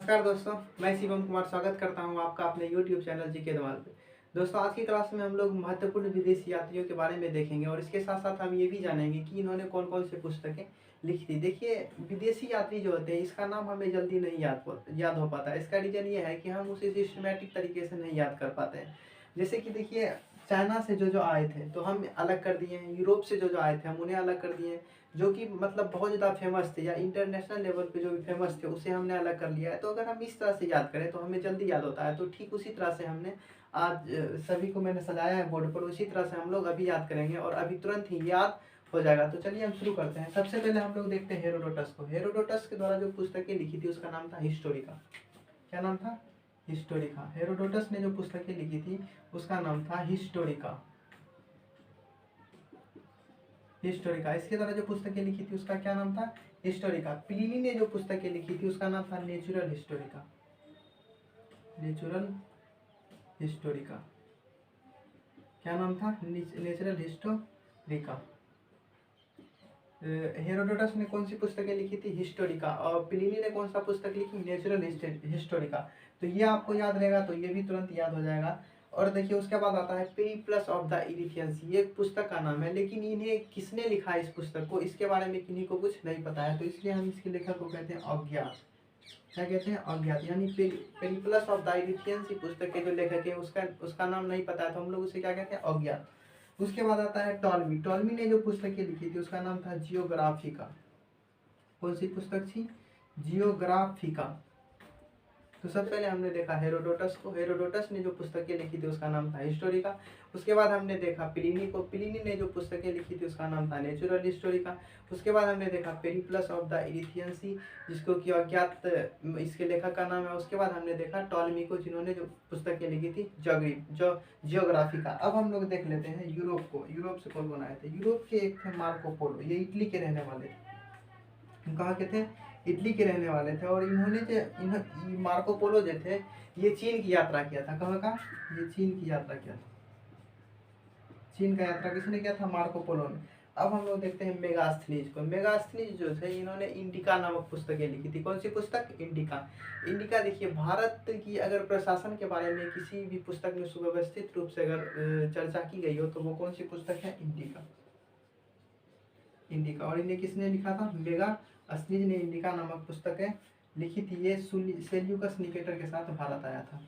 नमस्कार दोस्तों, मैं शिवम कुमार स्वागत करता हूं आपका अपने YouTube चैनल जी के धमाल पे। दोस्तों, आज की क्लास में हम लोग महत्वपूर्ण विदेशी यात्रियों के बारे में देखेंगे और इसके साथ साथ हम ये भी जानेंगे कि इन्होंने कौन कौन से पुस्तकें लिखी थी। देखिए, विदेशी यात्री जो होते हैं इसका नाम हमें जल्दी नहीं याद हो पाता है। इसका रीज़न ये है कि हम उसे सिस्टमेटिक तरीके से नहीं याद कर पाते हैं। जैसे कि देखिए, चाइना से जो आए थे तो हम अलग कर दिए हैं, यूरोप से जो आए थे हम उन्हें अलग कर दिए हैं, जो कि मतलब बहुत ज़्यादा फेमस थे या इंटरनेशनल लेवल पे जो भी फेमस थे उसे हमने अलग कर लिया है। तो अगर हम इस तरह से याद करें तो हमें जल्दी याद होता है। तो ठीक उसी तरह से हमने आज सभी को मैंने सजाया है बोर्ड पर, उसी तरह से हम लोग अभी याद करेंगे और अभी तुरंत ही याद हो जाएगा। तो चलिए हम शुरू करते हैं। सबसे पहले हम लोग देखते हैं हेरोडोटस को। हेरोडोटस के द्वारा जो पुस्तकें लिखी थी उसका नाम था हिस्टोरिका। क्या नाम था? हिस्टोरिका। हेरोडोटस ने जो पुस्तकें लिखी थी उसका नाम था हिस्टोरिका। हिस्टोरिका। इसके द्वारा जो पुस्तकें लिखी थी उसका क्या नाम था? हिस्टोरिका। प्लिनी ने जो पुस्तकें लिखी थी उसका नाम था नेचुरल हिस्टोरिका। Natural Historica. क्या नाम था? Natural Historica. हेरोडोटस ने कौन सी पुस्तकें लिखी थी? हिस्टोरिका। और प्लिनी ने कौन सा पुस्तक लिखी? Natural Historica. तो ये आपको याद रहेगा तो ये भी तुरंत याद हो जाएगा। और देखिए, उसके बाद आता है पेरिप्लस ऑफ द इरिथियंस। ये एक पुस्तक का नाम है, लेकिन इन्हें किसने लिखा है इस पुस्तक को, इसके बारे में किन्हीं को कुछ नहीं पता है। तो इसलिए हम इसके लेखक को कहते हैं अज्ञात। क्या कहते हैं? अज्ञात। यानी पेरिप्लस ऑफ द इरिथियंस पुस्तक के जो लेखक है उसका नाम नहीं पता है, तो हम लोग उसे क्या कहते हैं? अज्ञात। उसके बाद आता है टॉलमी। टॉलमी ने जो पुस्तकें लिखी थी उसका नाम था जियोग्राफिका। कौन सी पुस्तक थी? जियोग्राफिका। तो सबसे पहले हमने देखा हेरोडोटस को। हेरोडोटस ने जो पुस्तकें लिखी थी उसका नाम था हिस्टोरिका। उसके बाद हमने देखा प्लिनी को। प्लिनी ने जो पुस्तकें लिखी थी उसका नाम था नेचुरल हिस्टोरिका। उसके बाद हमने देखा पेरिप्लस ऑफ द इरिथियंसी, जिसको कि अज्ञात इसके लेखक का नाम है। उसके बाद हमने देखा टॉलमी को, जिन्होंने जो पुस्तकें लिखी थी जियोग्राफिका। अब हम लोग देख लेते हैं यूरोप को। यूरोप से कौन बनाए थे? यूरोप के एक थे मार्को पोलो। ये इटली के रहने वाले थे। कहाँ के थे? इटली के रहने वाले थे। और इन्होंने जो मार्को पोलो जो थे ये चीन की यात्रा किया था। कहाँ का? ये चीन की यात्रा किया था। चीन का यात्रा किसने किया था? मार्को पोलो ने। अब हम लोग देखते हैं मेगास्थनीज को। मेगास्थनीज जो थे इन्होंने इंडिका नामक पुस्तकें लिखी थी। कौन सी पुस्तक? इंडिका। इंडिका देखिए, भारत की अगर प्रशासन के बारे में किसी भी पुस्तक में सुव्यवस्थित रूप से अगर चर्चा की गई हो तो वो कौन सी पुस्तक है? इंडिका। इंडिका। और इन्हें किसने लिखा था? मेगास्थनीज ने इंडिका नामक पुस्तकें लिखी थी। ये सेल्यूकस निकेटर के साथ भारत आया था।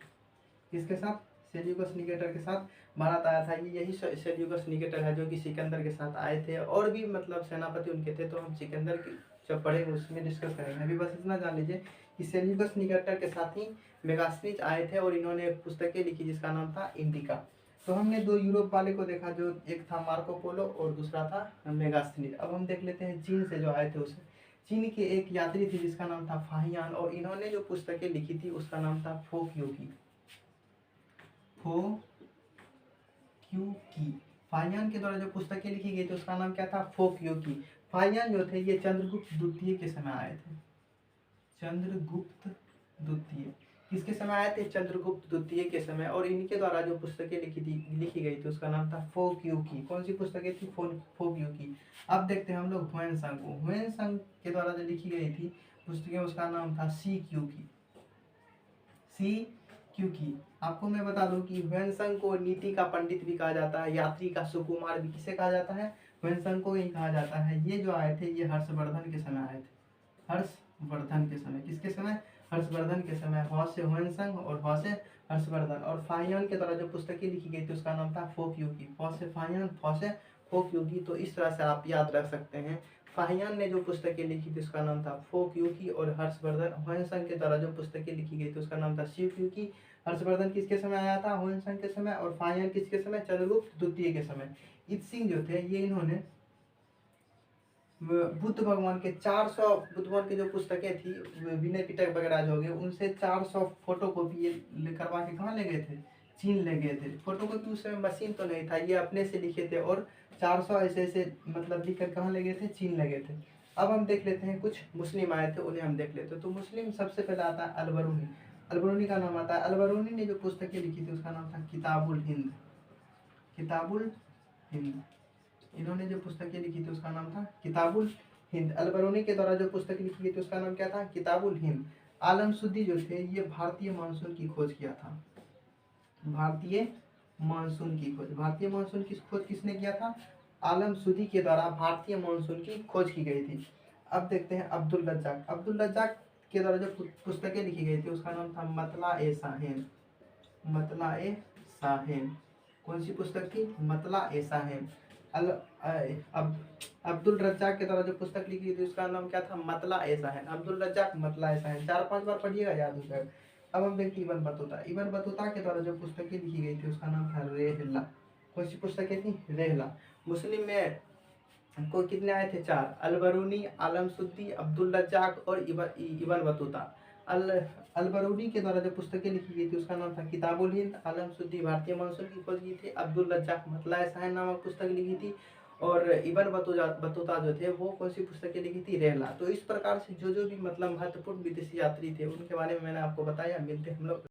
किसके साथ? सेल्यूकस निकेटर के साथ भारत आया था। ये यही सेल्यूकस निकेटर है जो कि सिकंदर के साथ आए थे। और भी मतलब सेनापति उनके थे, तो हम सिकंदर की जब पढ़ेंगे उसमें डिस्कस करेंगे। अभी बस इतना जान लीजिए कि सेल्यूकस निकेटर के साथ ही मेगास्थनीज आए थे और इन्होंने एक पुस्तकें लिखी जिसका नाम था इंडिका। तो हमने दो यूरोप वाले को देखा, जो एक था मार्को पोलो और दूसरा था मेगास्थनीज। अब हम देख लेते हैं चीन से जो आए थे उसे। चीन के एक यात्री थे जिसका नाम था फाहियान, और इन्होंने जो पुस्तकें लिखी थी उसका नाम था फोक्योकी। फोक्योकी। फाहियान के द्वारा जो पुस्तकें लिखी गई थी उसका नाम क्या था? फोक्योकी। फाहियान जो थे ये चंद्रगुप्त द्वितीय के समय आए थे। चंद्रगुप्त द्वितीय किसके समय आए थे? चंद्रगुप्त द्वितीय के समय। और इनके द्वारा जो पुस्तकें लिखी गई थी उसका नाम था फोक्योकी। कौन सी पुस्तकें थी? फोक्योकी। अब देखते हैं हम लोग ह्वेनसांग को। ह्वेनसांग के द्वारा जो लिखी गई थी पुस्तकें उसका नाम था सीक्यूकी। सीक्यूकी। आपको मैं बता दूं कि ह्वेनसांग को नीति का पंडित भी कहा जाता है, यात्री का सुकुमार भी। किसे कहा जाता है? ह्वेनसांग को ही कहा जाता है। ये जो आए थे ये हर्षवर्धन के समय आए थे। हर्षवर्धन के समय। किसके समय? हर्षवर्धन के समय। ह से ह्वेनसांग और ह से हर्षवर्धन। और फाहियान के द्वारा जो पुस्तकें लिखी गई थी उसका नाम था फोक्योकी। फ से फाहियान, फ से फोक्योकी। तो इस तरह से आप याद रख सकते हैं। फाहियान ने जो पुस्तकें लिखी थी उसका नाम था फोक्योकी, और हर्षवर्धन ह्वेनसांग के द्वारा जो पुस्तकें लिखी गई थी उसका नाम था सीक्यूकी। हर्षवर्धन किसके समय आया था? ह्वेनसांग के समय। और फाहियान किसके समय? चंद्रगुप्त द्वितीय के समय। इत्सिंग जो थे ये इन्होंने बुद्ध भगवान के 400 बुद्ध भगवान की जो पुस्तकें थी विनय पिटक वगैरह जो हो गए, उनसे 400 फोटो कॉपी ये करवा के कहाँ ले गए थे? चीन ले गए थे। फोटो कॉपी उस समय मशीन तो नहीं था, ये अपने से लिखे थे। और 400 ऐसे ऐसे मतलब लिख कर कहाँ ले गए थे? चीन ले गए थे। अब हम देख लेते हैं कुछ मुस्लिम आए थे, उन्हें हम देख लेते हैं। तो मुस्लिम सबसे पहले आता है अलबरूनी। अलबरूनी का नाम आता है। अलबरूनी ने जो पुस्तकें लिखी थी उसका नाम था किताबुल हिंद। किताबुल हिंद। इन्होंने जो पुस्तकें लिखी थी उसका नाम था किताबुल हिंद। अलबरूनी के द्वारा जो पुस्तक लिखी गई थी उसका नाम क्या था? किताबुल हिंद। आलमसुद्दी जो थे ये भारतीय मानसून की खोज किया था। भारतीय मानसून की खोज, भारतीय मानसून की खोज किसने किया था? आलमसुदी के द्वारा भारतीय मानसून की खोज की गई थी। अब देखते हैं अब्दुल रज्जाक। अब्दुल रज्जाक के द्वारा जो पुस्तकें लिखी गई थी उसका नाम था मतला ए साहिन। मतला ए साहिन कौन सी पुस्तक थी? मतला ए साहिन। अब अब्दुल रज्जाक के द्वारा जो पुस्तक लिखी थी उसका नाम क्या था? मतला ए साहिन। अब्दुल रज्जाक, मतला ए साहिन 4-5 बार पढ़िएगा, याद हो जाएगा। अब हम देखते हैं इबन बतूता। इबन बतूता के द्वारा जो पुस्तकें लिखी गई थी उसका नाम था रेहला। कौन सी पुस्तकें थी? रेहला। मुस्लिम में को कितने आए थे? 4। अलबरूनी, आलमसुद्दी, अब्दुल रज्जाक और इबन बतूता। अलबरूनी के द्वारा जो पुस्तकें लिखी गई थी उसका नाम था किताबुल हिंद। आलमसुद्दी भारतीय मानसून की खोज की थी। अब्दुल रज्जाक मतला साहिन नामक पुस्तक लिखी थी। और इबन बतूता जो थे वो कौन सी पुस्तकें लिखी थी? रेहला। तो इस प्रकार से जो जो भी मतलब महत्वपूर्ण विदेशी यात्री थे उनके बारे में मैंने आपको बताया। मिलते हैं हम लोग